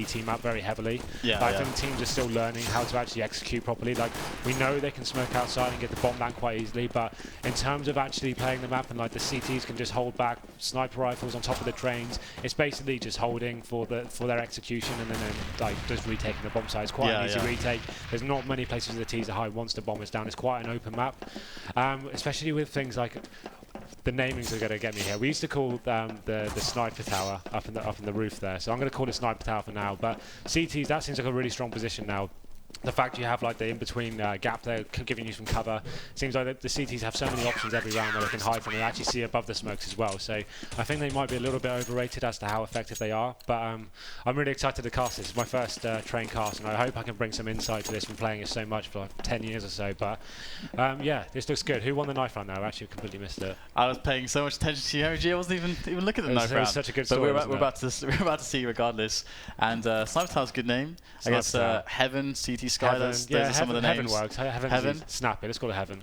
team up very heavily. Yeah, I think teams are still learning how to actually execute properly. Like, we know they can smoke outside and get the bomb down quite easily, but in terms of actually playing the map and like the CTs can just hold back sniper rifles on top of the trains, it's basically just holding for their execution and then like just retaking the bomb site. It's quite an easy retake. There's not many places the T's are high once the bomb is down. It's quite an open map, especially with things like the namings are going to get me here. We used to call the sniper tower up in the roof there, so I'm going to call it sniper tower for now. But CTs, that seems like a really strong position now. The fact you have like the in-between gap there giving you some cover, seems like the CTs have so many options every round where they can hide from and actually see above the smokes as well. So I think they might be a little bit overrated as to how effective they are. But I'm really excited to cast this. It's my first train cast, and I hope I can bring some insight to this from playing it so much for like 10 years or so. But yeah, this looks good. Who won the knife round now? I actually completely missed it. I was paying so much attention to you, MG. I wasn't even looking at the knife round. It was such a good story. But we're about to see regardless. And Sniper Tower's a good name. I guess Heaven, CT Sky. Those are some of the names. Heaven works. Heaven. Snappy. Let's call it Heaven.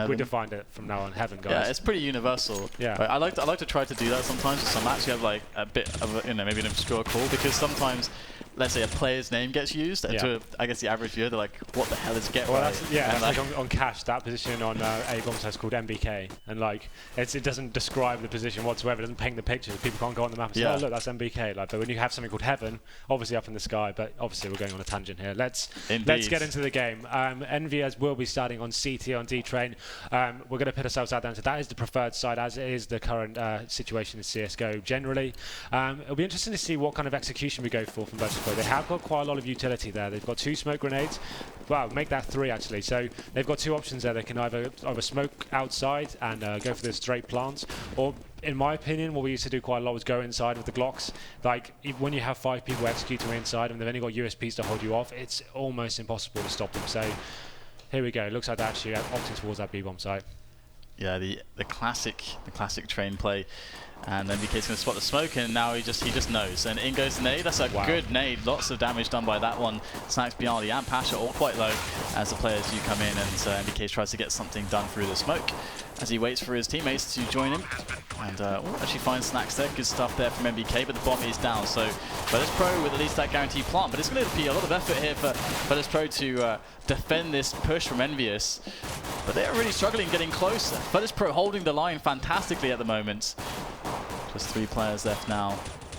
We defined it from now on. Heaven, guys. Yeah, it's pretty universal. Yeah. But I like to try to do that sometimes. Some maps you have like a bit of a, maybe an obscure call, because sometimes, let's say a player's name gets used, and to I guess the average viewer, they're like, what the hell is Get Well, Right? that's like on Cash, that position on A-bomb is called MBK, and like it doesn't describe the position whatsoever. It doesn't paint the picture. People can't go on the map and say, oh look, that's MBK. Like, but when you have something called Heaven, obviously up in the sky, but obviously we're going on a tangent here. Let's get into the game. EnVyUs will be starting on CT on D-Train. We're going to put ourselves out there, so that is the preferred side, as it is the current situation in CSGO generally. It'll be interesting to see what kind of execution we go for from Virtus.pro. They have got quite a lot of utility there. They've got 2 smoke grenades. Well, make that 3 actually. So they've got 2 options there. They can either smoke outside and go for the straight plants, or in my opinion, what we used to do quite a lot was go inside with the Glocks. Like, when you have 5 people executing inside and they've only got USPs to hold you off, it's almost impossible to stop them. So here we go. It looks like they're actually opting towards that B-bomb site. Yeah, the classic train play. And then MBK's going to spot the smoke, and now he just knows. And in goes the nade. That's a good nade. Lots of damage done by that one. Snacks, Bjarly and Pasha all quite low as the players do come in, and MBK tries to get something done through the smoke as he waits for his teammates to join him. And actually finds Snacks there. Good stuff there from MBK, but the bomb is down. So Virtus.pro with at least that guaranteed plant. But it's going to be a lot of effort here for Virtus.pro to defend this push from EnVyUs. But they're really struggling getting closer. Virtus.pro holding the line fantastically at the moment. Just 3 players left now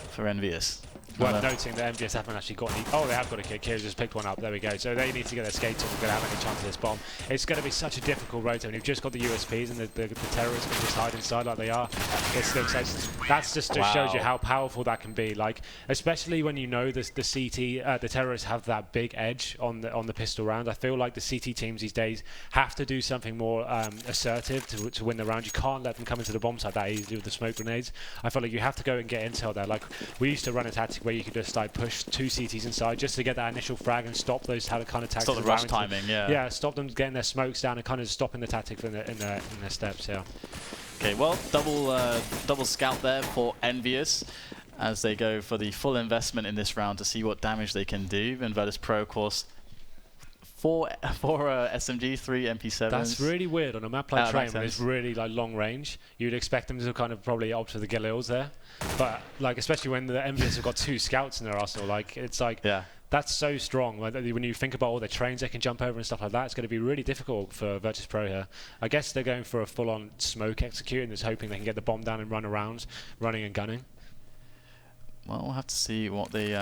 for EnVyUs. Worth noting that EnVyUs haven't actually got any. Oh, they have got a kick. Kira just picked one up. There we go. So they need to get their skates on if they're going to have any chance of this bomb. It's going to be such a difficult rotate when you've just got the USPs and the terrorists can just hide inside like they are. It looks like that's just shows you how powerful that can be. Like, especially when you know the terrorists have that big edge on the pistol round. I feel like the CT teams these days have to do something more assertive to win the round. You can't let them come into the bomb site that easily with the smoke grenades. I feel like you have to go and get intel there. Like, we used to run a tactic where you could just like push 2 CTs inside just to get that initial frag and stop those kind of tactics. Stop the rush timing, yeah, stop them getting their smokes down and kind of stopping the tactics in their steps. Yeah. Okay, well, double scout there for EnVyUs as they go for the full investment in this round to see what damage they can do. And Virtus.pro, of course, 4 SMG, 3 MP7s. That's really weird on a map like Train when it's really like long range. You'd expect them to kind of probably opt for the Galils there, but like especially when the EnVyUs have got 2 scouts in their arsenal, like it's like that's so strong. When you think about all the trains they can jump over and stuff like that, it's going to be really difficult for Virtus.pro here. I guess they're going for a full-on smoke execute and just hoping they can get the bomb down and run around, running and gunning. Well, we'll have to see what they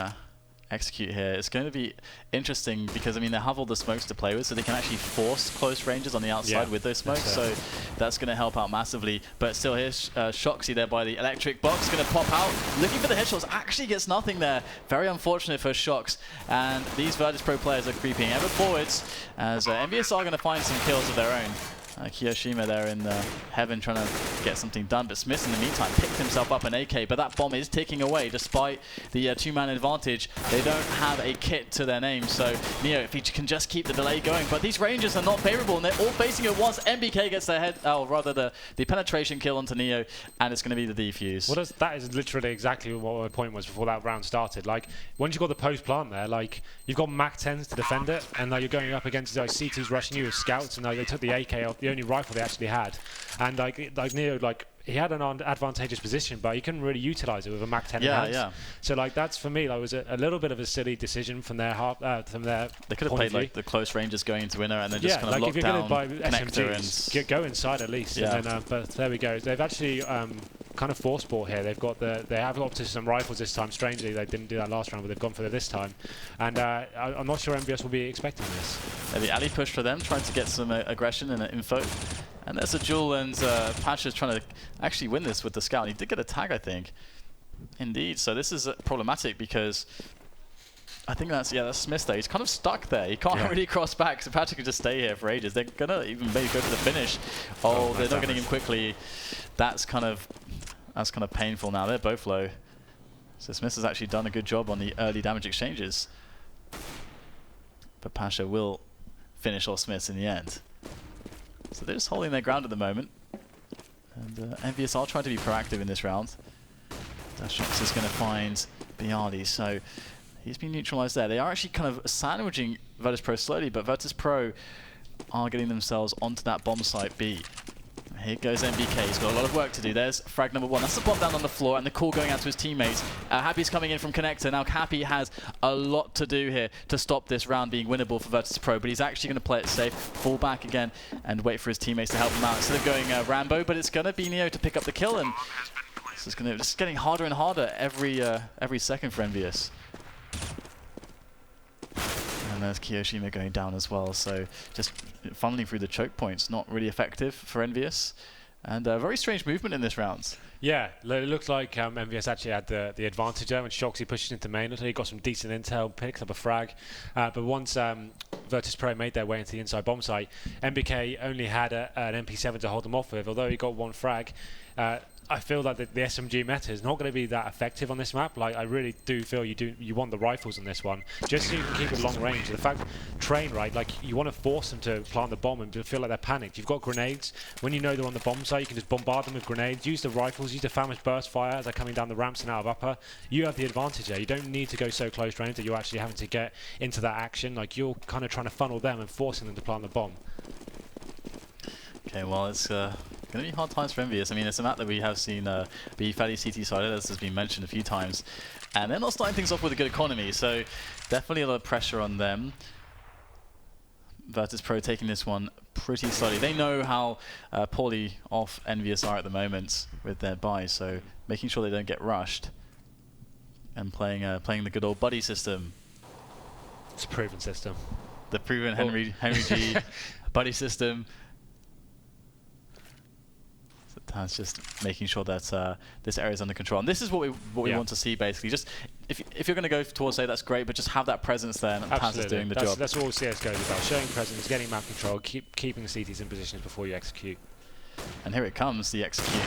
execute here. It's going to be interesting because, I mean, they have all the smokes to play with, so they can actually force close ranges on the outside with those smokes, so that's going to help out massively. But still, here's Shoxy there by the electric box, going to pop out, looking for the headshots, actually gets nothing there. Very unfortunate for Shox, and these Virtus.pro players are creeping ever forwards as EnVyUs are going to find some kills of their own. Kiyoshima there in the Heaven trying to get something done, but Smith in the meantime picked himself up an AK, but that bomb is ticking away despite the 2-man advantage. They don't have a kit to their name, so Neo, if he can just keep the delay going, but these ranges are not favorable and they're all facing it once. MBK gets their head, or rather the penetration kill onto Neo, and it's going to be the defuse. That is literally exactly what my point was before that round started. Like, once you've got the post plant there, like, you've got Mac 10s to defend it, and like, you're going up against like CTs rushing you with scouts, and like, they took the AK off, the only rifle they actually had, and like Neo, like, he had an advantageous position, but he couldn't really utilize it with a Mach 10 in hand. So like that's for me, like was a little bit of a silly decision from their They could have played like the close ranges going into winner and then just kind of lock down connector and go inside at least. And then, but there we go. They've actually kind of force bought here. They have opted some rifles this time. Strangely, they didn't do that last round, but they've gone for it this time. And I'm not sure EnVyUs will be expecting this. The alley push for them, trying to get some aggression and info. And there's a duel, and Pasha's trying to actually win this with the scout. He did get a tag, I think. Indeed. So this is problematic because I think that's Smith there. He's kind of stuck there. He can't really cross back, so Patrick can just stay here for ages. They're gonna even maybe go for the finish. Oh, they're not getting him quickly. That's kind of painful now. They're both low. So Smith has actually done a good job on the early damage exchanges. But Pasha will finish off Smith in the end. So they're just holding their ground at the moment. And EnVyUs are trying to be proactive in this round. Dashox is going to find Bialy, so he's been neutralized there. They are actually kind of sandwiching Virtus.pro slowly, but Virtus.pro are getting themselves onto that bomb site B. Here goes MBK. He's got a lot of work to do. There's frag number 1. That's the bomb down on the floor, and the call going out to his teammates. Happy's coming in from connector. Now Happy has a lot to do here to stop this round being winnable for Virtus.pro, but he's actually going to play it safe, fall back again, and wait for his teammates to help him out. Instead of going Rambo, but it's going to be Neo to pick up the kill, and this is going to just getting harder and harder every second for EnVyUs. And there's Kiyoshima going down as well, so just funneling through the choke points, not really effective for EnVyUs. And very strange movement in this round. Yeah, it looks like EnVyUs actually had the advantage there when Shoxy pushed into main. He got some decent intel, picked up a frag. But once Virtus.pro made their way into the inside bomb site, MBK only had an MP7 to hold them off with, although he got one frag. I feel that the SMG meta is not going to be that effective on this map. Like I really do feel you want the rifles on this one, just so you can keep it long range. The fact train right, like you want to force them to plant the bomb and feel like they're panicked. You've got grenades. When you know they're on the bomb site, you can just bombard them with grenades. Use the rifles. Use the famished burst fire as they're coming down the ramps and out of upper. You have the advantage there. You don't need to go so close range that you're actually having to get into that action. Like you're kind of trying to funnel them and forcing them to plant the bomb. Okay, well it's going to be hard times for EnVyUs. I mean, it's a map that we have seen be fairly CT-sided, as has been mentioned a few times. And they're not starting things off with a good economy, so definitely a lot of pressure on them. Virtus.pro taking this one pretty slowly. They know how poorly off EnVyUs are at the moment with their buys, so making sure they don't get rushed. And playing the good old buddy system. It's a proven system. The proven Henry G buddy system. That's just making sure that this area is under control, and this is what we want to see basically. Just if you're going to go towards A, that's great, but just have that presence there, and Taz is doing the job. That's all CS:GO is about: showing presence, getting map control, keeping the CTs in positions before you execute. And here it comes, the execute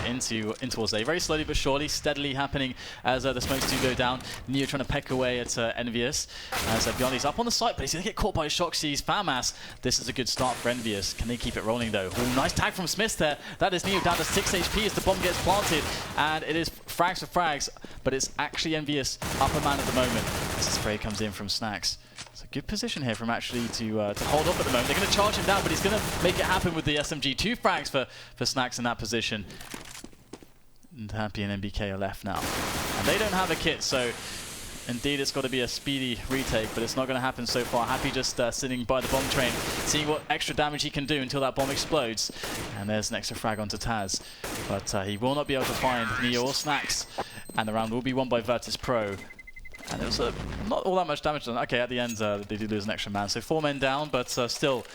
in towards A. Very slowly but surely, steadily happening as the smokes do go down. Neo trying to peck away at EnVyUs. As Bialy's up on the site, but he's going to get caught by Shoxy's FAMAS. This is a good start for EnVyUs. Can they keep it rolling though? Ooh, nice tag from Smith there. That is Neo down to 6 HP as the bomb gets planted. And it is frags for frags, but it's actually EnVyUs upper man at the moment. As the spray comes in from Snacks. It's a good position here from actually to hold up at the moment. They're going to charge him down, but he's going to make it happen with the SMG. 2 frags for Snacks in that position. And Happy and MBK are left now. And they don't have a kit, so indeed it's got to be a speedy retake, but it's not going to happen so far. Happy just sitting by the bomb train, seeing what extra damage he can do until that bomb explodes. And there's an extra frag onto Taz. But he will not be able to find Neo or Snacks. And the round will be won by Virtus.pro. And it was not all that much damage done. Okay, at the end they did lose an extra man, so 4 men down, but still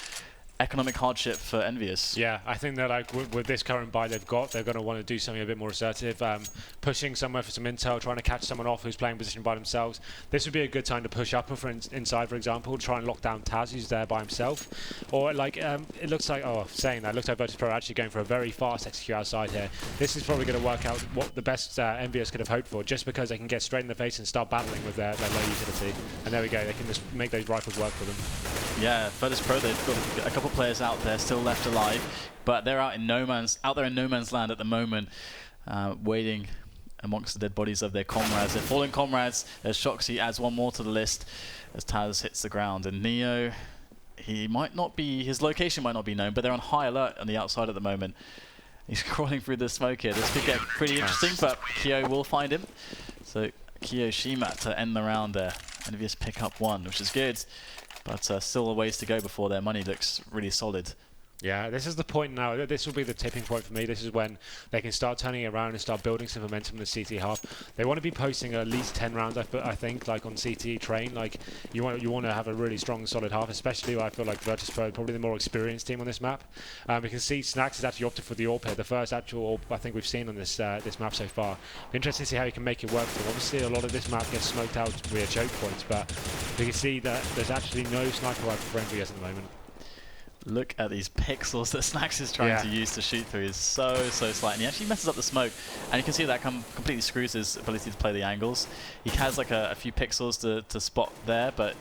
economic hardship for EnVyUs. Yeah, I think that like with this current buy they've got, they're going to want to do something a bit more assertive, pushing somewhere for some intel, trying to catch someone off who's playing position by themselves. This would be a good time to push upper for inside, for example, try and lock down Taz, who's there by himself. Or like, it looks like, saying that, it looks like Virtus.pro are actually going for a very fast execute outside here. This is probably going to work out what the best EnVyUs could have hoped for, just because they can get straight in the face and start battling with their low utility. And there we go, they can just make those rifles work for them. Yeah, Virtus.pro, they've got a couple players out there still left alive, but they're out there in no man's land at the moment, waiting amongst the dead bodies of their comrades, their fallen comrades, as Shoxy adds one more to the list as Taz hits the ground. And Neo, his location might not be known, but they're on high alert on the outside at the moment. He's crawling through the smoke here. This could get pretty interesting, but Kyo will find him. So Kyo Shima to end the round there. EnVyUs pick up 1, which is good, but still a ways to go before their money looks really solid. Yeah, this is the point now. This will be the tipping point for me. This is when they can start turning it around and start building some momentum in the CT half. They want to be posting at least 10 rounds, I think, like on CT train. Like you want to have a really strong, solid half, especially I feel like Virtus.pro probably the more experienced team on this map. We can see Snax has actually opted for the AWP here, the first actual AWP I think we've seen on this this map so far. Interesting to see how he can make it work for him. Obviously, a lot of this map gets smoked out via choke points, but we can see that there's actually no sniper rifle for EnVyUs at the moment. Look at these pixels that Snax is trying to use to shoot through. Is so slight, and he actually messes up the smoke, and you can see that completely screws his ability to play the angles. He has like a few pixels to spot there, but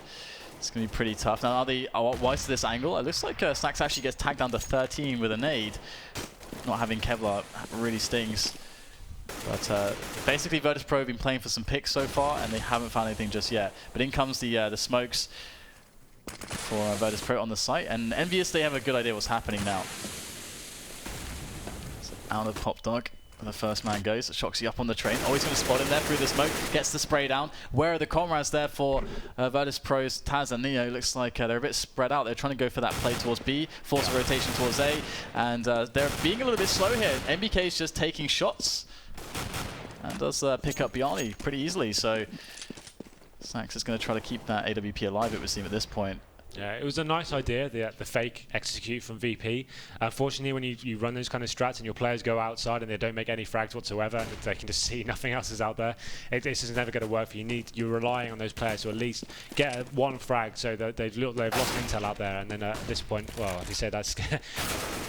it's going to be pretty tough. Now, why is this angle? It looks like Snax actually gets tagged down to 13 with a nade. Not having Kevlar really stings. But basically, Virtus.pro have been playing for some picks so far, and they haven't found anything just yet. But in comes the smokes for Virtus.pro on the site, and EnVyUs, they have a good idea what's happening now. So out of Pop Dog, the first man goes. Shoxy up on the train. Oh, he's going to spot him there through the smoke. Gets the spray down. Where are the comrades there for Virtus.pro's Taz and Neo? Looks like they're a bit spread out. They're trying to go for that play towards B, force a rotation towards A, and they're being a little bit slow here. MBK is just taking shots and does pick up Bjarni pretty easily. So Snax is going to try to keep that AWP alive, it would seem, at this point. Yeah, it was a nice idea, the fake execute from VP. Unfortunately, when you run those kind of strats and your players go outside and they don't make any frags whatsoever, and they can just see nothing else is out there, this is never going to work for you. You're relying on those players to at least get one frag so that they've lost intel out there. And then at this point, well, as you said, that's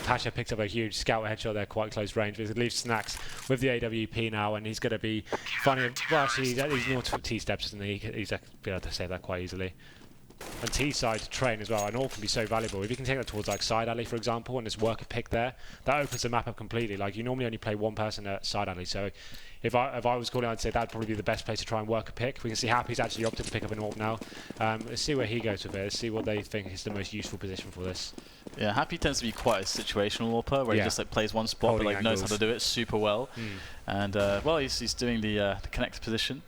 Pasha picked up a huge scout headshot there, quite close range. But it leaves Snax with the AWP now, and he's going to be funny. Well, actually, he's more T-steps, isn't he? He's be able to save that quite easily. And T-side train as well, and all can be so valuable. If you can take that towards like side alley, for example, and just work a pick there, that opens the map up completely. Like you normally only play one person at side alley, so if I was calling, I'd say that'd probably be the best place to try and work a pick. We can see Happy's actually opted to pick up an AWP now. Let's see where he goes with it. Let's see what they think is the most useful position for this. Yeah, Happy tends to be quite a situational AWPer, where he just like plays one spot, holding but like knows how to do it super well. And well, he's doing the connect position.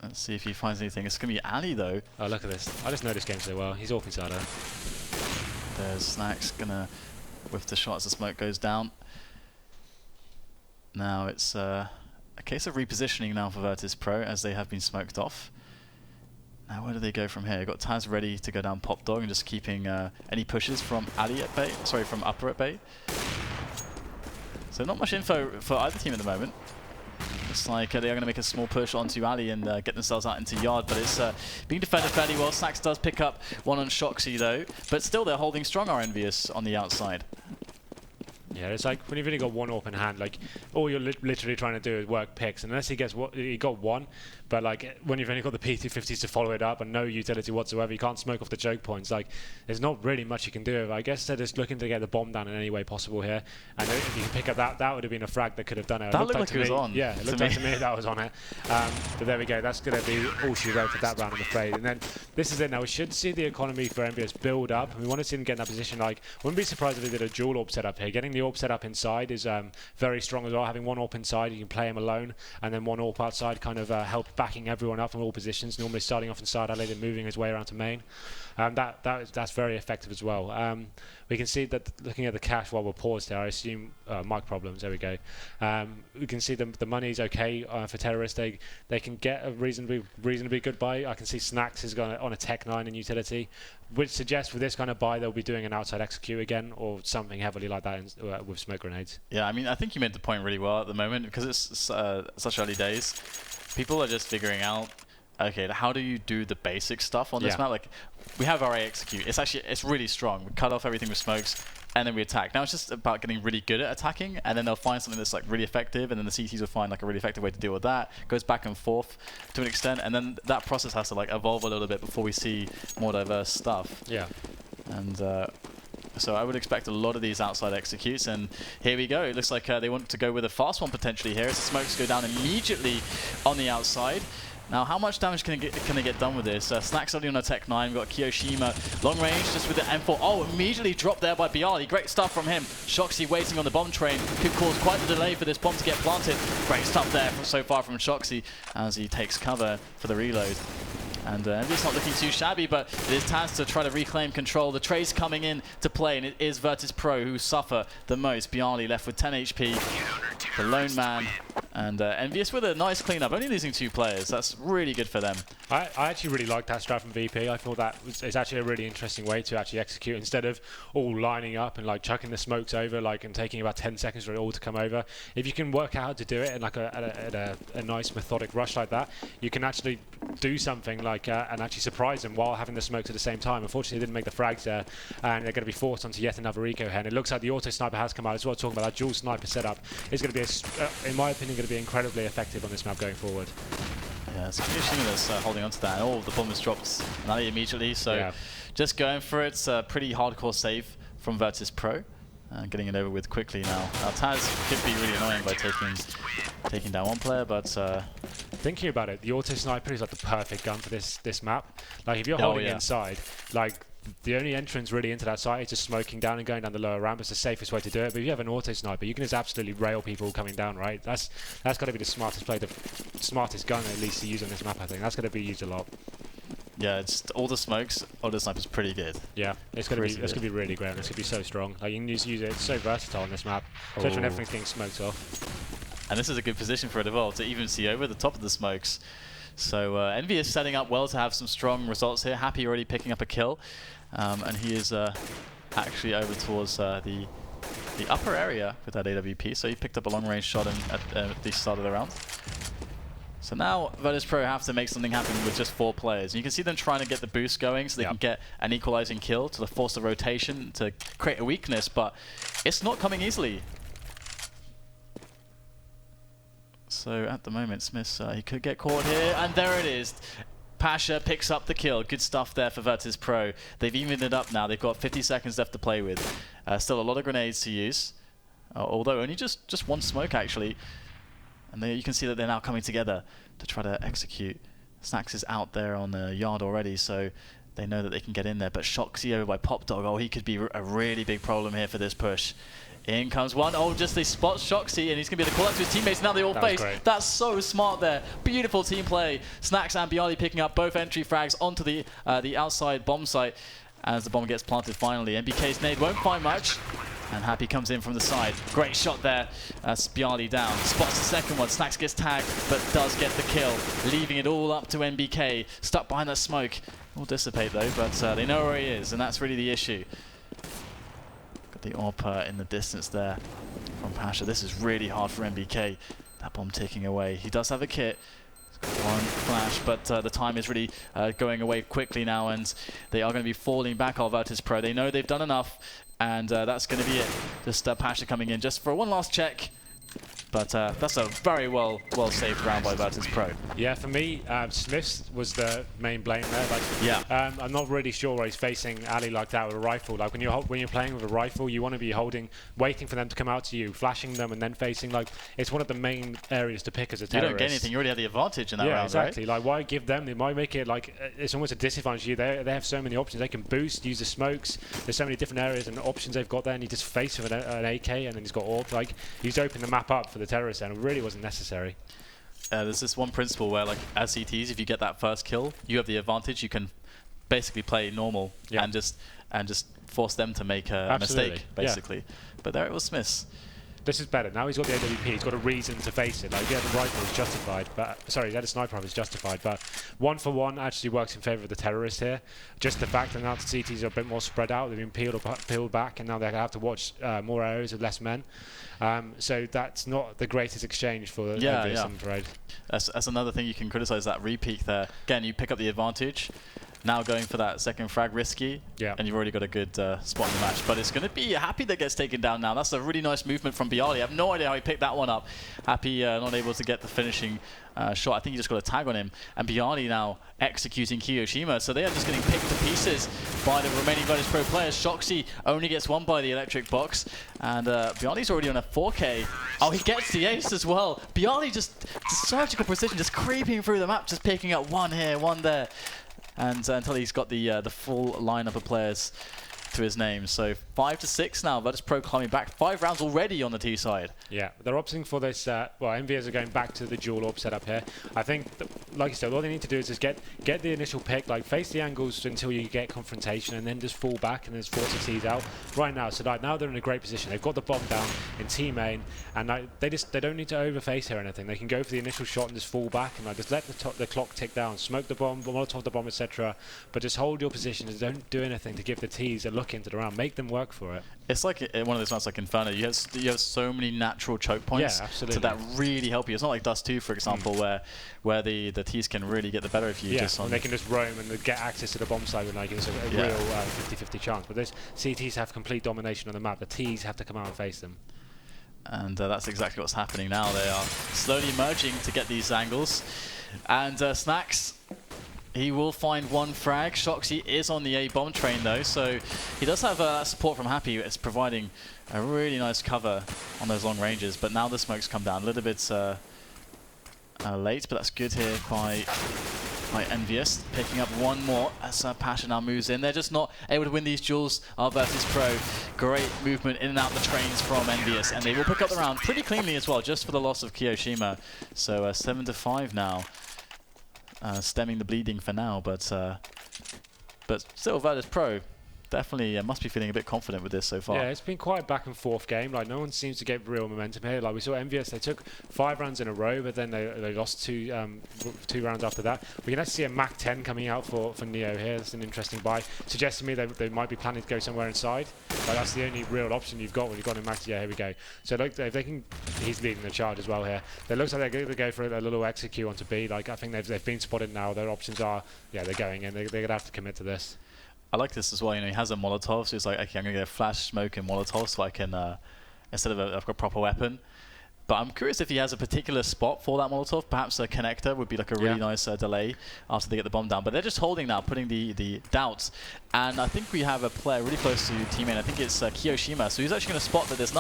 Let's see if he finds anything. It's going to be Ali, though. Oh, look at this. I just know this game so well. He's AWP inside her. There's Snax going to whiff the shot as the smoke goes down. Now it's a case of repositioning now for Virtus.pro, as they have been smoked off. Now where do they go from here? They've got Taz ready to go down Pop Dog and just keeping any pushes from Ali at bay. Sorry, from Upper at bay. So not much info for either team at the moment. Looks like they are going to make a small push onto Ali and get themselves out into yard, but it's being defended fairly well. Snax does pick up one on Shoxy though, but still they're holding strong, our EnVyUs, on the outside. Yeah, it's like when you've only got one open hand, like all you're literally trying to do is work picks, unless he gets he got one, but like when you've only got the P250s to follow it up and no utility whatsoever, you can't smoke off the choke points. Like there's not really much you can do. I guess they're just looking to get the bomb down in any way possible here, and if you can pick up that would have been a frag that could have done it. That looked like it was on. Yeah, it looked like to me that was on it. But there we go. That's going to be all she wrote for that round, I'm afraid. And then this is it. Now we should see the economy for EnVyUs build up. We want to see them get in that position. Like, wouldn't be surprised if they did a dual AWP setup here. Getting the AWP setup inside is very strong as well. Having one AWP inside, you can play him alone, and then one AWP outside kind of help backing everyone up from all positions. Normally starting off inside alley, then moving his way around to main. That's very effective as well. We can see that looking at the cash while we're paused there, I assume mic problems. There we go. We can see the money's okay for terrorists. They can get a reasonably good buy. I can see Snax is going on a Tech 9 in utility, which suggests with this kind of buy they'll be doing an outside execute again or something heavily like that with smoke grenades. Yeah, I mean, I think you made the point really well at the moment, because it's such early days. People are just figuring out, okay, how do you do the basic stuff on this map? Like, we have our A execute. It's really strong. We cut off everything with smokes, and then we attack. Now it's just about getting really good at attacking, and then they'll find something that's like really effective, and then the CTs will find like a really effective way to deal with that. It goes back and forth to an extent, and then that process has to like evolve a little bit before we see more diverse stuff. Yeah. And so I would expect a lot of these outside executes, and here we go. It looks like they want to go with a fast one potentially here, as the smokes go down immediately on the outside. Now, how much damage can they get done with this? Snack's only on a Tech 9. We've got Kiyoshima. Long range just with the M4. Oh, immediately dropped there by Bialy. Great stuff from him. Shoxy waiting on the bomb train. Could cause quite the delay for this bomb to get planted. Great stuff there so far from Shoxy as he takes cover for the reload. And EnVyUs not looking too shabby, but it is Taz to try to reclaim control. The Trace coming in to play, and it is Virtus.pro who suffer the most. Bialy left with 10 HP, the lone man, and EnVyUs with a nice cleanup, only losing 2 players. That's really good for them. I actually really like that strat from VP. I thought that is actually a really interesting way to actually execute, instead of all lining up and like chucking the smokes over, like, and taking about 10 seconds for it all to come over. If you can work out how to do it in like a nice methodic rush like that, you can actually do something like and actually surprise them while having the smokes at the same time. Unfortunately, they didn't make the frags there, and they're going to be forced onto yet another eco here. And it looks like the auto sniper has come out as well. Talking about that dual sniper setup is going to be, in my opinion, going to be incredibly effective on this map going forward. Yeah, so Kiyoshima that's holding on to that. Oh, the bomb is dropped immediately, so just going for it. It's a pretty hardcore save from Virtus.pro. Getting it over with quickly now. Now Taz could be really annoying by taking down one player, but thinking about it, the auto sniper is like the perfect gun for this map. Like if you're holding inside, like the only entrance really into that site is just smoking down and going down the lower ramp. It's the safest way to do it. But if you have an auto sniper, you can just absolutely rail people coming down, right? That's got to be the smartest play, the smartest gun at least to use on this map. I think that's going to be used a lot. Yeah, it's all the smokes. Auto sniper's pretty good. Yeah, it's gonna be really great. It's gonna be so strong. Like you can just use it. It's so versatile on this map, especially when everything's getting smoked off. And this is a good position for it as well to even see over the top of the smokes. So EnVyUs setting up well to have some strong results here. Happy already picking up a kill, and he is actually over towards the upper area with that AWP. So he picked up a long range shot at the start of the round. So now Virtus.pro have to make something happen with just 4 players. And you can see them trying to get the boost going so they can get an equalizing kill to force the rotation to create a weakness, but it's not coming easily. So at the moment, Smith, he could get caught here, and there it is. Pasha picks up the kill. Good stuff there for Virtus.pro. They've evened it up now. They've got 50 seconds left to play with. Still a lot of grenades to use, although only just 1 smoke actually. And you can see that they're now coming together to try to execute. Snacks is out there on the yard already, so they know that they can get in there. But Shoxy over by Pop Dog. Oh, he could be a really big problem here for this push. In comes one. Oh, just they spot Shoxy, and he's going to be able to call out to his teammates. Now they all face. That's so smart there. Beautiful team play. Snacks and Bialy picking up both entry frags onto the outside bomb site as the bomb gets planted finally. NBK's nade won't find much. And Happy comes in from the side. Great shot there. That's Bialy down. Spots the second one. Snacks gets tagged, but does get the kill. Leaving it all up to NBK. Stuck behind that smoke. Will dissipate though, but they know where he is, and that's really the issue. Got the AWP in the distance there from Pasha. This is really hard for NBK. That bomb ticking away. He does have a kit. One flash, but the time is really going away quickly now, and they are going to be falling back on Virtus.pro. They know they've done enough, and that's going to be it. Just Pasha coming in just for one last check. But that's a very well saved round by Virtus.pro. Yeah, for me, Smith was the main blame there. Like, I'm not really sure why he's facing Ali like that with a rifle. Like when you're playing with a rifle, you want to be waiting for them to come out to you, flashing them, and then facing. Like it's one of the main areas to pick as a terrorist. You don't get anything. You already have the advantage in that round, right? Yeah, exactly. Right? Like why give them? It might make it like it's almost a disadvantage to you. They have so many options. They can boost, use the smokes. There's so many different areas and options they've got there, and you just face with an AK, and then he's got AWP. Like he's opened the map up for the terrorists, and it really wasn't necessary. There's this one principle where, like, as CTs, if you get that first kill, you have the advantage. You can basically play normal and just force them to make a mistake, basically. But there it was Smith's. This is better. Now he's got the AWP. He's got a reason to face it. Like, yeah, the rifle is justified, but sorry, he had a sniper rifle is justified. But 1-for-1 actually works in favour of the terrorist here. Just the fact that now the CTs are a bit more spread out. They've been peeled back, and now they have to watch more areas with less men. So that's not the greatest exchange for EnVyUs, I'm afraid. That's another thing you can criticise, that repeat there. Again, you pick up the advantage. Now going for that second frag, risky, and you've already got a good spot in the match. But it's going to be Happy that gets taken down now. That's a really nice movement from Bialy. I have no idea how he picked that one up. Happy not able to get the finishing shot. I think he just got a tag on him. And Bialy now executing Kiyoshima. So they are just getting picked to pieces by the remaining Virtus.pro players. Shoxy only gets one by the electric box. And Bialy's already on a 4K. Oh, he gets the ace as well. Bialy just surgical precision, just creeping through the map, just picking up one here, one there. And until he's got the full lineup of players to his name. So 5-6 now. Virtus.pro climbing back. 5 rounds already on the T side. Yeah, they're opting for this. Well, EnVyUs are going back to the dual orb setup here. I think, like you said, all they need to do is just get the initial pick, like face the angles until you get confrontation, and then just fall back and then just force the T's out. Right now, so now they're in a great position. They've got the bomb down in T main, and they don't need to overface here or anything. They can go for the initial shot and just fall back and just let the clock tick down, smoke the bomb, molotov the bomb, etc. But just hold your position and don't do anything to give the T's a look into the round. Make them work for it. It's like one of those maps like Inferno. You have so many natural choke points. Yeah, absolutely. So that really help you. It's not like Dust 2, for example, where the T's can really get the better of you. Yeah, and they can just roam and get access to the bomb side with like it's a real 50-50 chance. But those CTs have complete domination on the map. The T's have to come out and face them. And that's exactly what's happening now. They are slowly emerging to get these angles. And Snacks, he will find one frag. Shoxy is on the A bomb train though, so he does have support from Happy. It's providing a really nice cover on those long ranges. But now the smokes come down a little bit late, but that's good here by EnVyUs, picking up one more as Pasha now moves in. They're just not able to win these duels of Virtus.pro. Great movement in and out the trains from EnVyUs, and they will pick up the round pretty cleanly as well, just for the loss of Kiyoshima. So 7-5 now. Stemming the bleeding for now, but still Virtus.pro definitely must be feeling a bit confident with this so far. Yeah, it's been quite a back and forth game. Like no one seems to get real momentum here. Like we saw EnVyUs, they took 5 rounds in a row, but then they lost two rounds after that. We can actually see a Mac 10 coming out for Neo here. That's an interesting buy, suggesting to me they might be planning to go somewhere inside. But that's the only real option you've got when you've got a Mac. Yeah, here we go. So like if they can, he's leading the charge as well here. It looks like they're going to go for a little execute onto B. Like I think they've been spotted now. Their options are they're going in. They're going to have to commit to this. I like this as well. You know, he has a Molotov, so he's like, okay, I'm gonna get a flash smoke and Molotov, so I can instead of I've got a proper weapon. But I'm curious if he has a particular spot for that Molotov. Perhaps a connector would be like a really nice delay after they get the bomb down. But they're just holding now, putting the doubts. And I think we have a player really close to teammate. I think it's Kiyoshima. So he's actually going to spot that there's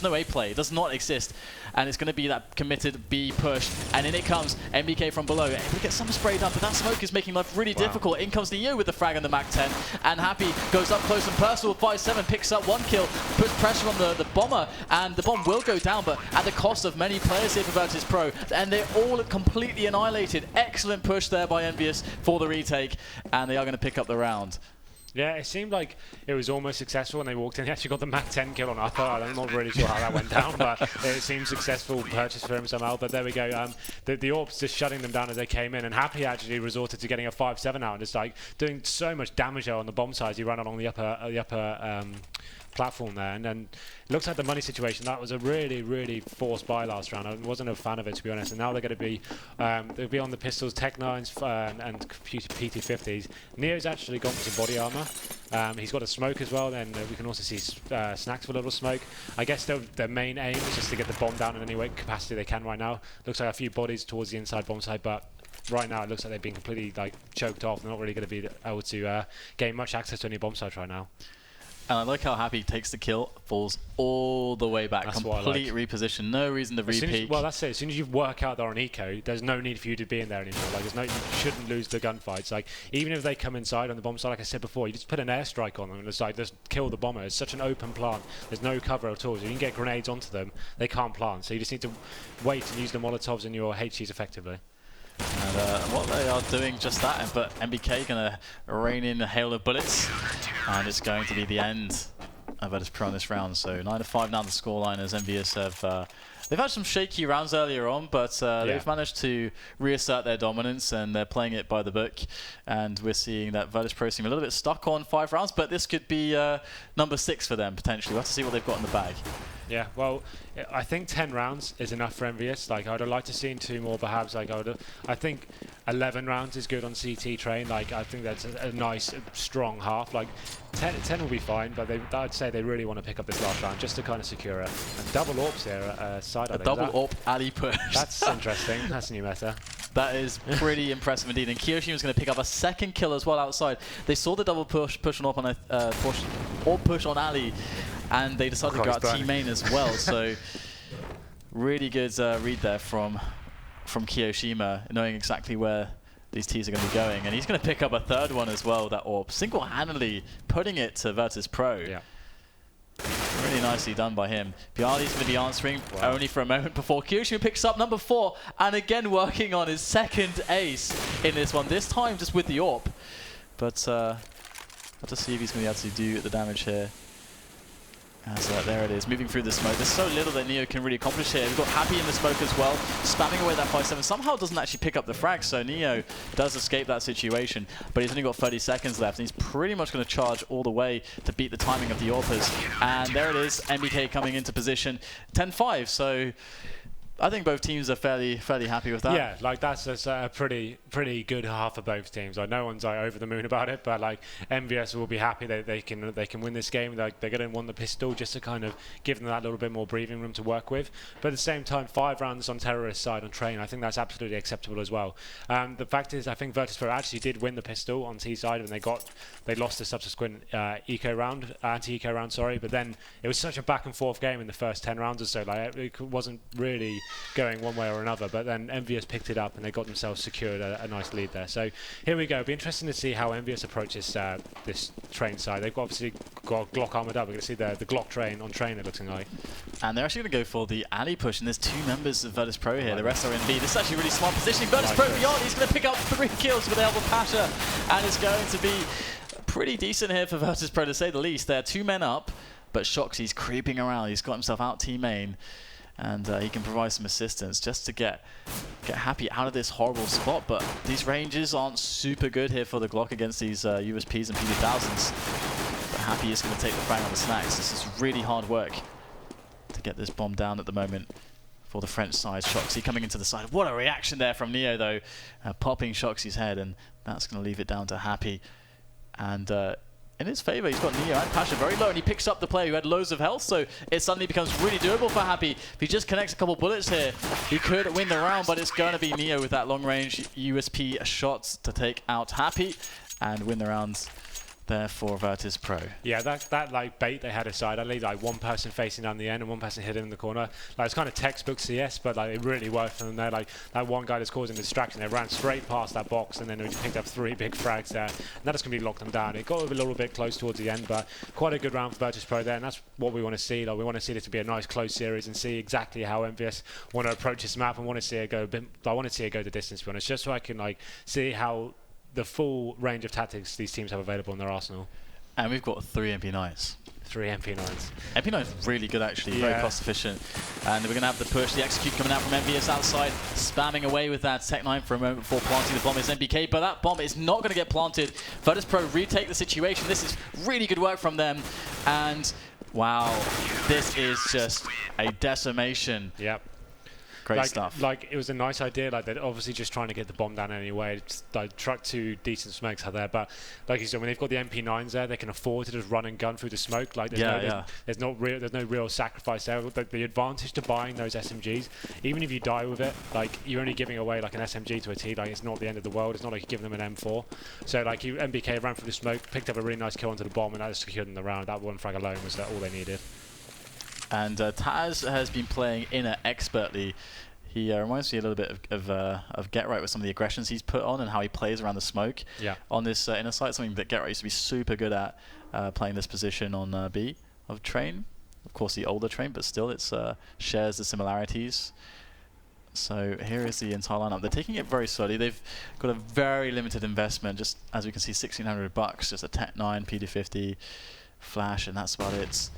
no A play. It does not exist. And it's going to be that committed B push. And in it comes MBK from below. We get some spray done, but that smoke is making life really difficult. In comes the EU with the frag on the Mac 10. And Happy goes up close and personal. 5-7 picks up 1 kill, puts pressure on the bomber. And the bomb will go down, but at the cost of many players here for Virtus.pro. And they're all completely annihilated. Excellent push there by EnVyUs for the retake. And they are going to pick up the round. Yeah, it seemed like it was almost successful when they walked in. He actually got the Mac 10 kill on Upper. I'm not really sure how that went down, but it seemed successful purchase for him somehow. But there we go. The Orbs just shutting them down as they came in, and Happy actually resorted to getting a 5-7 out and just like doing so much damage there on the bomb side as he ran along the upper platform there. And then it looks like the money situation, that was a really forced buy last round. I wasn't a fan of it, to be honest. And now they're going to be they'll be on the pistols, Tech 9s and PT50s. Neo's actually gone for some body armor. He's got a smoke as well. Then we can also see Snacks for a little smoke. I guess their main aim is just to get the bomb down in any way capacity they can right now. Looks like a few bodies towards the inside bomb side, but right now it looks like they've been completely like choked off. They're not really going to be able to gain much access to any bomb sites right now. And I like how Happy takes the kill, falls all the way back, complete reposition, no reason to repeat. Well, that's it. As soon as you work out they're on eco, there's no need for you to be in there anymore. Like, you shouldn't lose the gunfights. Like, even if they come inside on the bomb side, like I said before, you just put an airstrike on them and it's like, just kill the bomber. It's such an open plant. There's no cover at all. So you can get grenades onto them, they can't plant. So you just need to wait and use the Molotovs and your HEs effectively. And what they are doing, just that, but MBK gonna rain in a hail of bullets, and it's going to be the end of Virtus.pro on this round. So 9-5 now the scoreline, as EnVyUs have they've had some shaky rounds earlier on, but they've managed to reassert their dominance, and they're playing it by the book. And we're seeing that Virtus.pro seem a little bit stuck on 5 rounds, but this could be number 6 for them potentially. We'll have to see what they've got in the bag. Yeah, well, I think 10 rounds is enough for EnVyUs. Like, I'd like to see 2 more, perhaps. Like, I think 11 rounds is good on CT train. Like, I think that's a nice, strong half. Like, 10 will be fine, but I'd say they really want to pick up this last round just to kind of secure it. And double AWPs here, side. A double AWP alley push. That's interesting. That's new meta. That is pretty impressive indeed. And Kyoshima is going to pick up a second kill as well outside. They saw the double push on AWP on a push on alley, and they decided to go out team main as well. So really good read there from Kyoshima, knowing exactly where these T's are going to be going. And he's going to pick up a third one as well, that AWP, single-handedly putting it to Virtus.pro. Yeah. Really nicely done by him. Biali's going to be answering only for a moment before Kyoshima picks up number 4, and again working on his second ace in this one, this time just with the AWP. But have to see if he's going to be able to do the damage here. As there it is, moving through the smoke. There's so little that Neo can really accomplish here. We've got Happy in the smoke as well, spamming away that 5-7. Somehow doesn't actually pick up the frag, so Neo does escape that situation. But he's only got 30 seconds left, and he's pretty much going to charge all the way to beat the timing of the AWPers. And there it is, MBK coming into position, 10-5. So I think both teams are fairly happy with that. Yeah, like that's a pretty good half for both teams. Like no one's like over the moon about it, but like EnVyUs will be happy that they can win this game. Like they're going to want the pistol just to kind of give them that little bit more breathing room to work with. But at the same time, 5 rounds on terrorist side on train, I think that's absolutely acceptable as well. The fact is, I think Virtus.pro actually did win the pistol on T side, and they lost the subsequent anti-eco round, sorry. But then it was such a back and forth game in the first 10 rounds or so. Like it wasn't really going one way or another, but then EnVyUs picked it up and they got themselves secured a nice lead there. So here we go. It'll be interesting to see how EnVyUs approaches this train side. They've obviously got Glock armored up. We're going to see the Glock train on train, it looks like. And they're actually going to go for the alley push, and there's 2 members of Virtus.pro here. The rest are in B. This is actually really smart positioning. Virtus.pro beyond. He's going to pick up 3 kills with the help of Pasha, and it's going to be pretty decent here for Virtus.pro to say the least. They're 2 men up, but Shoxy's creeping around. He's got himself out team main. And he can provide some assistance just to get Happy out of this horrible spot. But these ranges aren't super good here for the Glock against these USPs and PD1000s. But Happy is going to take the frag on the snacks. This is really hard work to get this bomb down at the moment for the French side. Shoxy coming into the side. What a reaction there from Neo, though. Popping Shoxy's head, and that's going to leave it down to Happy. And in his favour, he's got Neo and Pasha very low, and he picks up the player who had loads of health, so it suddenly becomes really doable for Happy. If he just connects a couple bullets here, he could win the round, but it's going to be Neo with that long-range USP shots to take out Happy and win the rounds there for Virtus.pro. Yeah, that like bait they had aside, I leave like 1 person facing down the end and 1 person hidden in the corner. Like it's kind of textbook CS, but like it really worked for them there. Like that one guy that's causing distraction, they ran straight past that box, and then they picked up 3 big frags there, and that just completely locked them down. It got a little bit close towards the end, but quite a good round for Virtus.pro there, and that's what we want to see. Like we want to see this to be a nice close series and see exactly how EnVyUs want to approach this map, and want to see it go a bit. I want to see it go the distance, to be honest, just so I can like see how the full range of tactics these teams have available in their arsenal. And we've got 3 MP9s. 3 MP9s. MP9's really good actually, very cost efficient. And we're going to have the push, the execute coming out from EnVyUs outside, spamming away with that Tech 9 for a moment before planting the bomb is MBK, but that bomb is not going to get planted. Virtus.pro retake the situation. This is really good work from them. And wow, this is just a decimation. Yep. Great stuff. Like it was a nice idea. Like they're obviously just trying to get the bomb down anyway. It's, like truck 2 decent smokes out there, but like you said, when they've got the MP9s there, they can afford to just run and gun through the smoke. Like there's no real sacrifice there. The advantage to buying those SMGs, even if you die with it, like you're only giving away like an SMG to a T. Like it's not the end of the world. It's not like you're giving them an M4. So like MBK ran through the smoke, picked up a really nice kill onto the bomb, and that just secured them the round. That 1 frag alone was all they needed. And Taz has been playing inner expertly. He reminds me a little bit of Get Right with some of the aggressions he's put on and how he plays around the smoke on this inner site. Something that Get Right used to be super good at, playing this position on B of Train. Of course, the older Train, but still, it shares the similarities. So here is the entire lineup. They're taking it very slowly. They've got a very limited investment. Just as we can see, $1,600 bucks, just a Tech 9, PD50, Flash, and that's about it.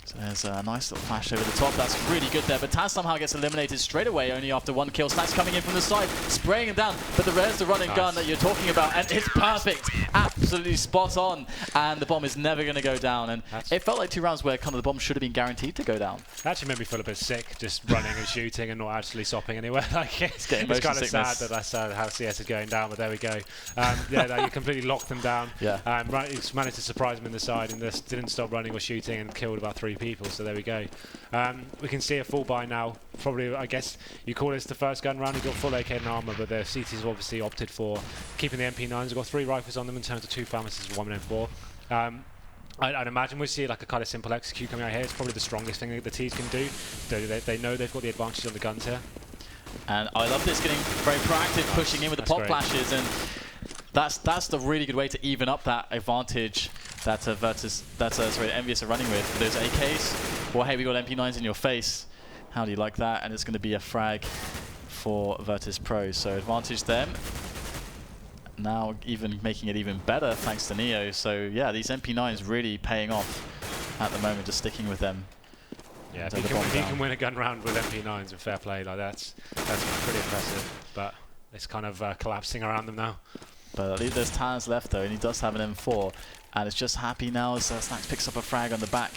So there's a nice little flash over the top. That's really good there. But Taz somehow gets eliminated straight away, only after 1 kill. Snacks coming in from the side, spraying him down. But there's the running gun that you're talking about, and it's perfect. Absolutely spot on. And the bomb is never going to go down. And it felt like 2 rounds where kind of the bomb should have been guaranteed to go down. That actually made me feel a bit sick, just running and shooting and not actually stopping anywhere. Like it's getting kind of sickness. sad that that's how CS is going down, but there we go. Yeah, no, you completely locked them down. Yeah. He's managed to surprise them in the side and just didn't stop running or shooting and killed about 3 people, so there we go. We can see a full buy now. Probably, I guess you call this the first gun round. He's got full AK and armor, but the CT's obviously opted for keeping the MP9s. They've got 3 rifles on them in terms of 2 pharmacists, 1 M4. I'd imagine we'll see like a kind of simple execute coming out here. It's probably the strongest thing that the T's can do. They know they've got the advantage on the guns here. And I love this, getting very proactive, pushing in with the pop flashes, and that's the really good way to even up that advantage that EnVyUs are running with. Those AKs, well, hey, we got MP9s in your face. How do you like that? And it's going to be a frag for Virtus.pro. So advantage them. Now even making it even better thanks to Neo. So yeah, these MP9s really paying off at the moment, just sticking with them. Yeah, if you can win a gun round with MP9s and fair play, like that's pretty impressive. But it's kind of collapsing around them now. But at least there's Taz left though, and he does have an M4. And it's just Happy now as Snacks picks up a frag on the back.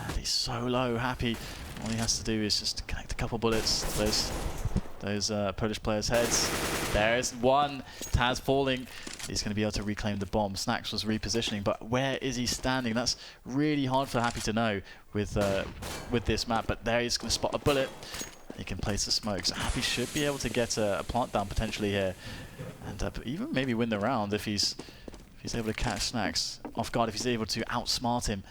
And he's so low, Happy. All he has to do is just connect a couple bullets to those Polish players' heads. There's one. Taz falling. He's going to be able to reclaim the bomb. Snacks was repositioning, but where is he standing? That's really hard for Happy to know with this map. But there he's going to spot a bullet. He can place the smoke. So Happy should be able to get a plant down potentially here, and even maybe win the round if he's able to catch Snacks off guard, if he's able to outsmart him.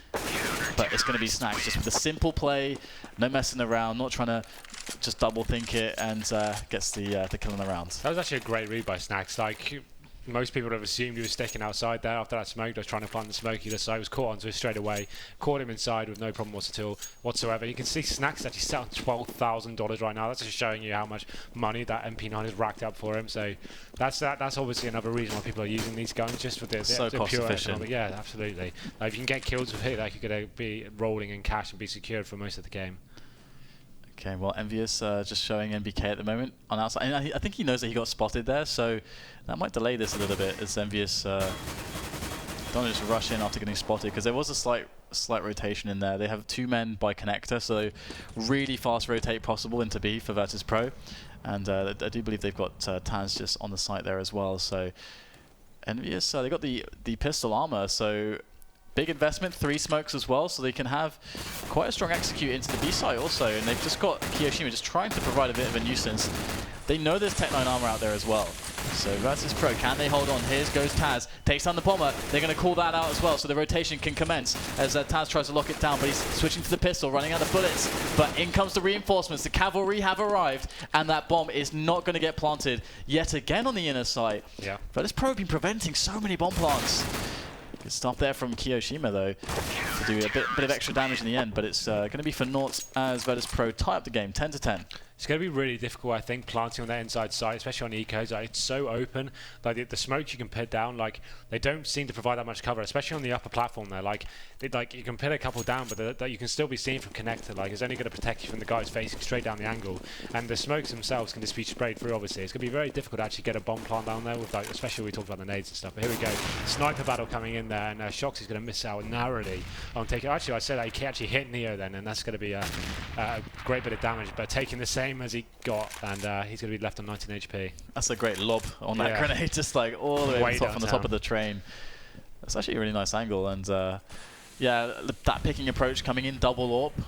But it's going to be Snacks just with a simple play, no messing around, not trying to just double think it, and gets the kill in the round. That was actually a great read by Snacks. Like most people would have assumed he was sticking outside there after that smoke. Just trying to plant the smoke either side. Was caught onto it straight away. Caught him inside with no problem whatsoever. You can see Snacks actually set on $12,000 right now. That's just showing you how much money that MP9 has racked up for him. So that's obviously another reason why people are using these guns, just for the so cost pure efficient. economic. Yeah, absolutely. If you can get kills with it, like you're going to be rolling in cash and be secured for most of the game. Okay, well, EnVyUs just showing NBK at the moment on outside. And I think he knows that he got spotted there, so that might delay this a little bit as EnVyUs don't just rush in after getting spotted, because there was a slight rotation in there. They have 2 men by connector, so really fast rotate possible into B for Virtus.pro. And I do believe they've got Taz just on the site there as well. So EnVyUs, they got the pistol armor, so big investment, 3 smokes as well, so they can have quite a strong execute into the B site also. And they've just got Kiyoshima just trying to provide a bit of a nuisance. They know there's Tech 9 armor out there as well. So Virtus.pro, can they hold on? Here goes Taz, takes down the bomber. They're going to call that out as well, so the rotation can commence as Taz tries to lock it down, but he's switching to the pistol, running out of bullets. But in comes the reinforcements. The cavalry have arrived, and that bomb is not going to get planted yet again on the inner site. Yeah. Virtus.pro have been preventing so many bomb plants. Good stuff there from Kiyoshima though, to do a bit of extra damage in the end, but it's going to be for naught as Virtus.pro tie up the game 10-10. It's going to be really difficult, I think, planting on that inside side, especially on ecos. Like, it's so open. Like the smokes you can put down, like they don't seem to provide that much cover, especially on the upper platform there. Like you can put a couple down, but you can still be seen from connector. Like it's only going to protect you from the guys facing straight down the angle, and the smokes themselves can just be sprayed through. Obviously, it's going to be very difficult to actually get a bomb plant down there, with especially when we talk about the nades and stuff. But here we go, sniper battle coming in there, and Shox is going to miss out narrowly on taking. Actually, I said that he actually hit Neo then, and that's going to be a great bit of damage, but taking the same as he got, and he's going to be left on 19 HP. That's a great lob on that grenade, just like all the way from the top of the train. That's actually a really nice angle, and yeah, that picking approach coming in double AWP.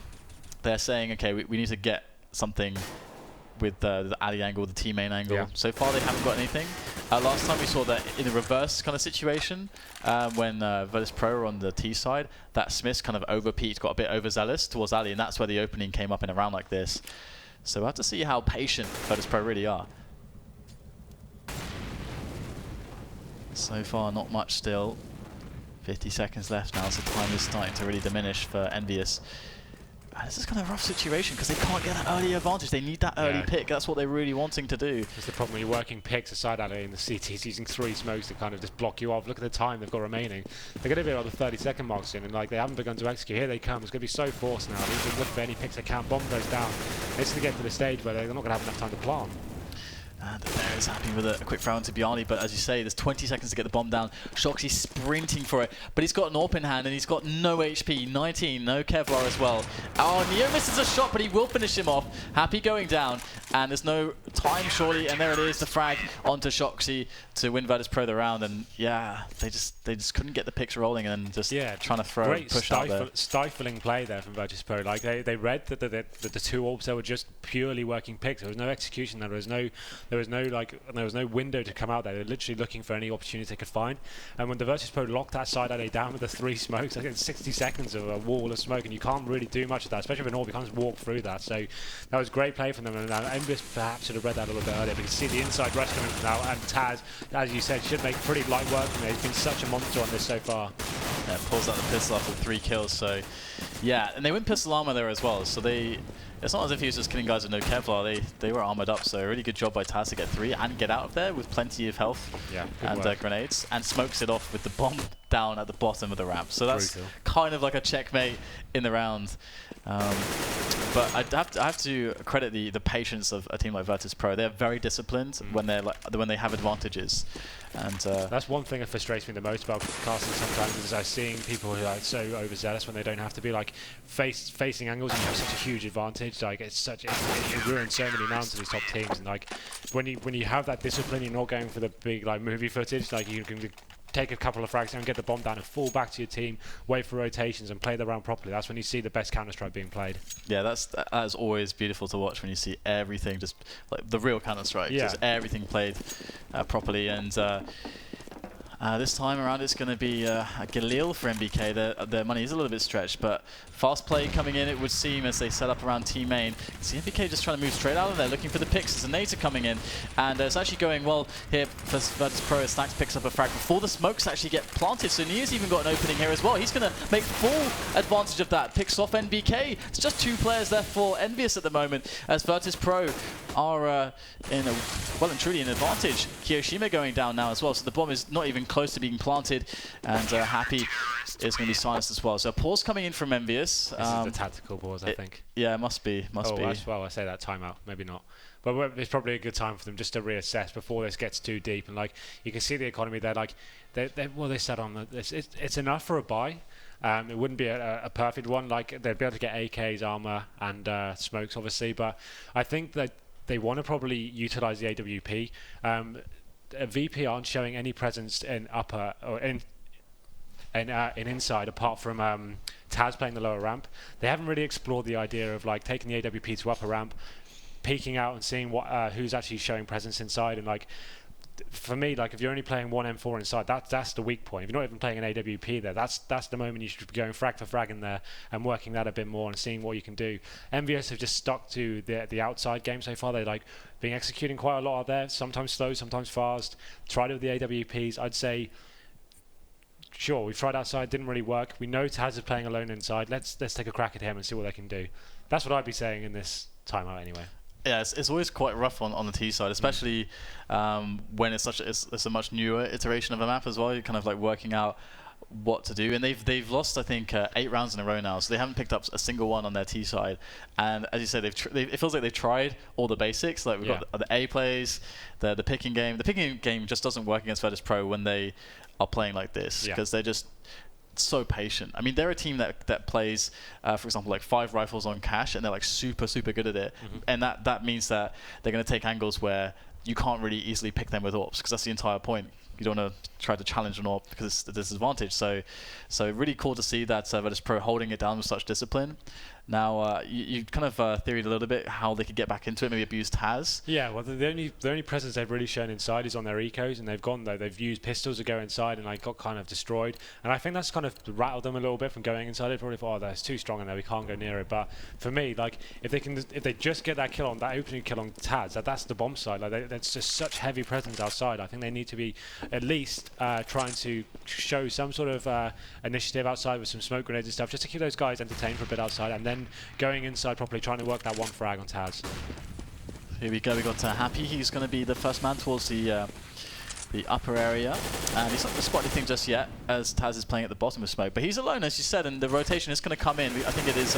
They're saying, okay, we need to get something with the alley angle, the T main angle. Yeah. So far they haven't got anything. Last time we saw that in a reverse kind of situation when Virtus.pro were on the T side, that Smiths kind of overpeaked, got a bit overzealous towards alley, and that's where the opening came up in a round like this. So we'll have to see how patient Virtus.pro really are. So far, not much still. 50 seconds left now, so time is starting to really diminish for EnVyUs. And this is kind of a rough situation because they can't get that early advantage. They need that early pick. That's what they're really wanting to do. That's the problem when you're working picks aside alley and the CT's using 3 smokes to kind of just block you off. Look at the time they've got remaining. They're going to be around the 30-second mark soon, and like they haven't begun to execute. Here they come. It's going to be so forced now. They're looking for any picks they can. Bomb goes down. It's going to get to the stage where they're not going to have enough time to plant. And there is happy with a quick throw into Bjarni, but as you say, there's 20 seconds to get the bomb down. Shoxy sprinting for it, but he's got an AWP in hand and he's got no HP, 19, no Kevlar as well. Oh, Neo misses a shot, but he will finish him off. Happy going down, and there's no time surely, and there it is, the frag onto Shoxy to win Virtus.pro the round, and yeah, they just couldn't get the picks rolling and just trying to throw and push out there. Stifling play there from Virtus.pro. Like they read that the 2 AWPs there were just purely working picks. There was no execution there. There was no window to come out there. They're literally looking for any opportunity they could find. And when the Virtus.pro locked that side alley down with the 3 smokes, I think it's 60 seconds of a wall of smoke, and you can't really do much of that, especially with an AWP. You can't just walk through that. So that was great play from them. And EnVyUs perhaps should have read that a little bit earlier. But you can see the inside rush coming from now. And Taz, as you said, should make pretty light work from it. He's been such a monster on this so far. Yeah, pulls out the pistol after 3 kills. So yeah, and they win pistol armor there as well. So it's not as if he was just killing guys with no Kevlar. They were armored up, so a really good job by Taz to get 3 and get out of there with plenty of health and grenades, and smokes it off with the bomb down at the bottom of the ramp. So that's kind of like a checkmate in the round. But I have to credit the patience of a team like Virtus.pro. They're very disciplined when they have advantages. And that's one thing that frustrates me the most about casting sometimes is seeing people who are so overzealous when they don't have to be, like facing angles and you have such a huge advantage. Like it ruins so many rounds of these top teams. And like when you have that discipline, you're not going for the big like movie footage. Like you can take a couple of frags and get the bomb down and fall back to your team, wait for rotations and play the round properly. That's when you see the best Counter-Strike being played. Yeah, that is always beautiful to watch when you see everything, just like the real Counter-Strike, just everything played properly. And this time around it's going to be Galil for NBK. Their money is a little bit stretched, but fast play coming in, it would seem, as they set up around T main. See NBK just trying to move straight out of there, looking for the picks. As the nades are coming in, and it's actually going well here for Virtus.pro. Snacks picks up a frag before the smokes actually get planted, so Nia's even got an opening here as well. He's going to make full advantage of that. Picks off NBK. It's just 2 players left for EnVyUs at the moment, as Virtus.pro are well and truly an advantage. Kiyoshima going down now as well, so the bomb is not even close to being planted, and Happy is going to be silenced as well. So a pause coming in from EnVyUs. This is a tactical pause, I think. Yeah, it must be. Well, I say that timeout, maybe not. But it's probably a good time for them just to reassess before this gets too deep. And like you can see the economy there. Like they said on this, it's enough for a buy. It wouldn't be a perfect one. Like they'd be able to get AKs, armor, and smokes, obviously. But I think that they want to probably utilize the AWP. VP aren't showing any presence in upper or in inside apart from Taz playing the lower ramp. They haven't really explored the idea of like taking the AWP to upper ramp, peeking out and seeing what who's actually showing presence inside. And like for me, like if you're only playing 1 M4 inside, that's the weak point. If you're not even playing an AWP there, that's the moment you should be going frag for frag in there and working that a bit more and seeing what you can do. EnVyUs have just stuck to the outside game so far. They're like been executing quite a lot out there, sometimes slow, sometimes fast. Tried it with the AWPs. I'd say sure, we've tried outside, didn't really work. We know Taz is playing alone inside. Let's take a crack at him and see what they can do. That's what I'd be saying in this timeout anyway. Yeah, it's always quite rough on the T side, especially when it's a much newer iteration of a map as well. You're kind of like working out what to do, and they've lost I think 8 rounds in a row now, so they haven't picked up a single one on their T side. And as you said, it feels like they've tried all the basics. Like we've got the A plays, the picking game. The picking game just doesn't work against Virtus.pro when they are playing like this, because they're just so patient. I mean, they're a team that plays, for example, like 5 rifles on cash, and they're like super good at it. And that means that they're going to take angles where you can't really easily pick them with AWPs, because that's the entire point. You don't want to try to challenge an AWP because it's a disadvantage. So really cool to see that Virtus.pro holding it down with such discipline. Now, you kind of theoried a little bit how they could get back into it, maybe abuse Taz. Yeah, well, the only presence they've really shown inside is on their ecos, and they've used pistols to go inside and like got kind of destroyed. And I think that's kind of rattled them a little bit from going inside. They probably thought, oh, that's too strong in there, we can't go near it. But for me, like if they just get that opening kill on Taz, that's the bomb side. Like that's just such heavy presence outside. I think they need to be at least trying to show some sort of initiative outside with some smoke grenades and stuff, just to keep those guys entertained for a bit outside, and then then going inside properly, trying to work that one frag on Taz. Here we go, we got Happy. He's going to be the first man towards the upper area, and he's not going to spot anything just yet as Taz is playing at the bottom of smoke, but he's alone, as you said, and the rotation is going to come in. I think it is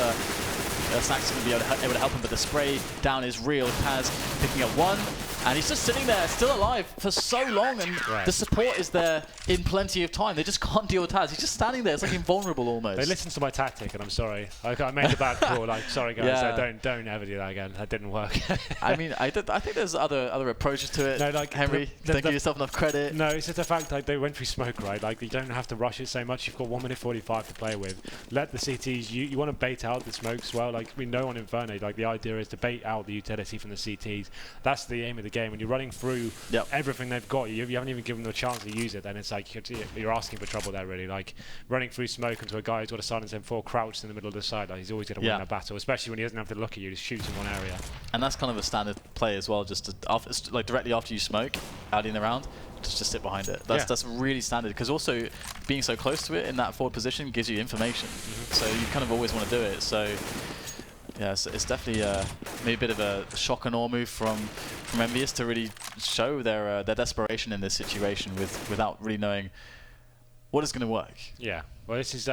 Snack's going to be able to help him, but the spray down is real. Taz picking up one, and he's just sitting there, still alive for so long, and the support is there in plenty of time. They just can't deal with Taz. He's just standing there. It's like invulnerable almost. They listened to my tactic, and I'm sorry. I made a bad call. Like, sorry guys, don't ever do that again. That didn't work. I mean, I think there's other approaches to it. No, like Henry, don't give yourself enough credit. No, it's just the fact like they went through smoke, right? Like you don't have to rush it so much. You've got 1 minute 45 to play with. Let the CTs. You want to bait out the smoke as well. Like we know on Inferno, like the idea is to bait out the utility from the CTs. That's the aim of the game. When you're running through everything they've got, you haven't even given them a chance to use it. Then it's like you're asking for trouble there, really. Like running through smoke into a guy who's got a silence M4 crouched in the middle of the side. Like he's always going to win that battle, especially when he doesn't have to look at you. Just shoots in one area. And that's kind of a standard play as well. Just like directly after you smoke, out in the round. Just sit behind it. That's really standard, because also being so close to it in that forward position gives you information. So you kind of always want to do it. So yeah, it's definitely maybe a bit of a shock and awe move from EnVyUs to really show their desperation in this situation without really knowing what is going to work. Yeah. Well, this is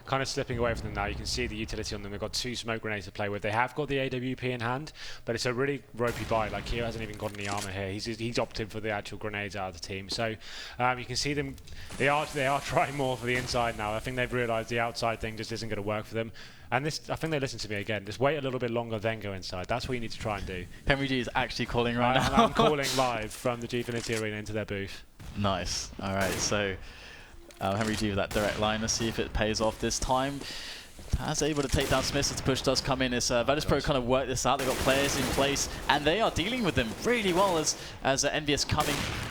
kind of slipping away from them now. You can see the utility on them. They've got 2 smoke grenades to play with. They have got the AWP in hand, but it's a really ropey buy. Like, Keo hasn't even got any armor here. He's opted for the actual grenades out of the team. So you can see them. They are trying more for the inside now. I think they've realised the outside thing just isn't going to work for them. And I think they listen to me again. Just wait a little bit longer, then go inside. That's what you need to try and do. Henry G is actually calling right now. I'm calling live from the Gfinity Arena into their booth. Nice. All right. So Henry G with that direct line. Let's see if it pays off this time. Taz able to take down Smith as the push does come in. It's Virtus.pro kind of worked this out. They've got players in place, and they are dealing with them really well as EnVyUs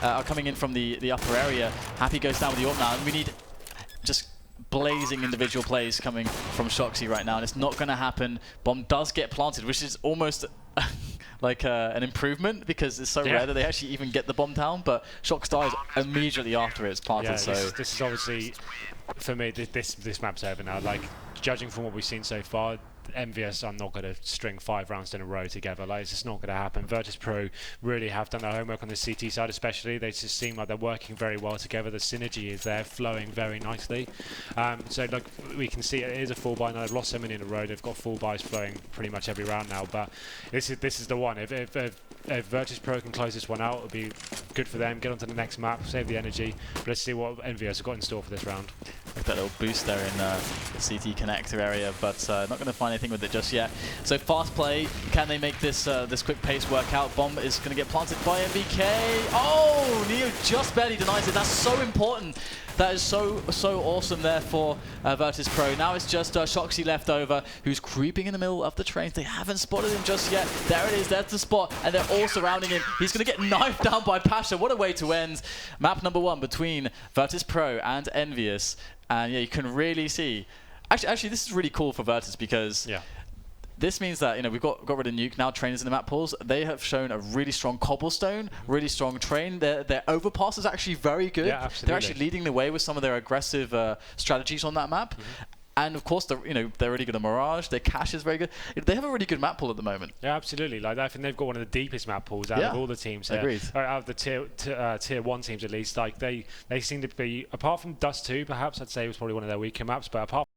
are coming in from the upper area. Happy goes down with the AWP now, and we need just blazing individual plays coming from Shoxy right now, and it's not going to happen. Bomb does get planted, which is almost like an improvement, because it's so rare that they actually even get the bomb down, but Shox dies immediately after it's planted. Yeah, so this is obviously, for me, this map's over now. Like, judging from what we've seen so far, EnVyUs are not going to string 5 rounds in a row together. Like, it's just not going to happen. Virtus.pro really have done their homework on the CT side, especially. They just seem like they're working very well together. The synergy is there, flowing very nicely. So, like, we can see it is a full buy now. They've lost so many in a row. They've got full buys flowing pretty much every round now. But this is the one. If Virtus.pro can close this one out, it'll be good for them. Get onto the next map, save the energy. But let's see what EnVyUs have got in store for this round. Like that little boost there in the CT connector area, but not going to find anything with it just yet. So fast play, can they make this this quick pace work out? Bomb is going to get planted by MBK. Oh, Neo just barely denies it. That's so important. That is so awesome there for Virtus.pro. Now it's just Shoxy left over, who's creeping in the middle of the trains. They haven't spotted him just yet. There it is, there's the spot, and they're all surrounding him. He's going to get knifed down by Pasha. What a way to end map number 1 between Virtus.pro and EnVyUs. And yeah, you can really see. Actually, this is really cool for Virtus, because this means that, you know, we've got rid of Nuke, now trainers in the map pools. They have shown a really strong cobblestone, really strong train. Their overpass is actually very good. Yeah, absolutely. They're actually leading the way with some of their aggressive strategies on that map. And of course, they're really good at Mirage. Their cache is very good. They have a really good map pool at the moment. Yeah, absolutely. Like, I think they've got one of the deepest map pools out of all the teams here. Agreed. Out of the tier 1 teams, at least. Like, they seem to be, apart from Dust 2, perhaps I'd say it was probably one of their weaker maps. But apart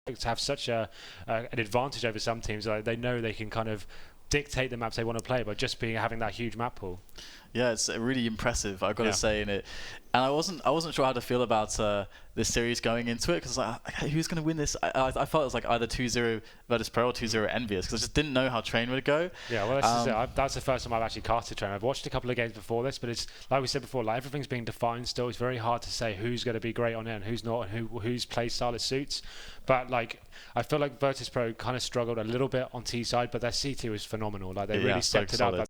to have such an advantage over some teams, like, they know they can kind of dictate the maps they want to play by just having that huge map pool. Yeah, it's really impressive, I've got to say. And I wasn't sure how to feel about this series going into it, because like, who's going to win this? I felt it was like either 2-0 Virtus.pro or 2-0 EnVyUs, because I just didn't know how Train would go. Yeah, well, that's the first time I've actually casted Train. I've watched a couple of games before this, but it's like we said before, like, everything's being defined still. It's very hard to say who's going to be great on it and who's not, and whose play style it suits. But like, I feel like Virtus.pro kind of struggled a little bit on T side, but their CT was phenomenal. Like, they really stepped it up.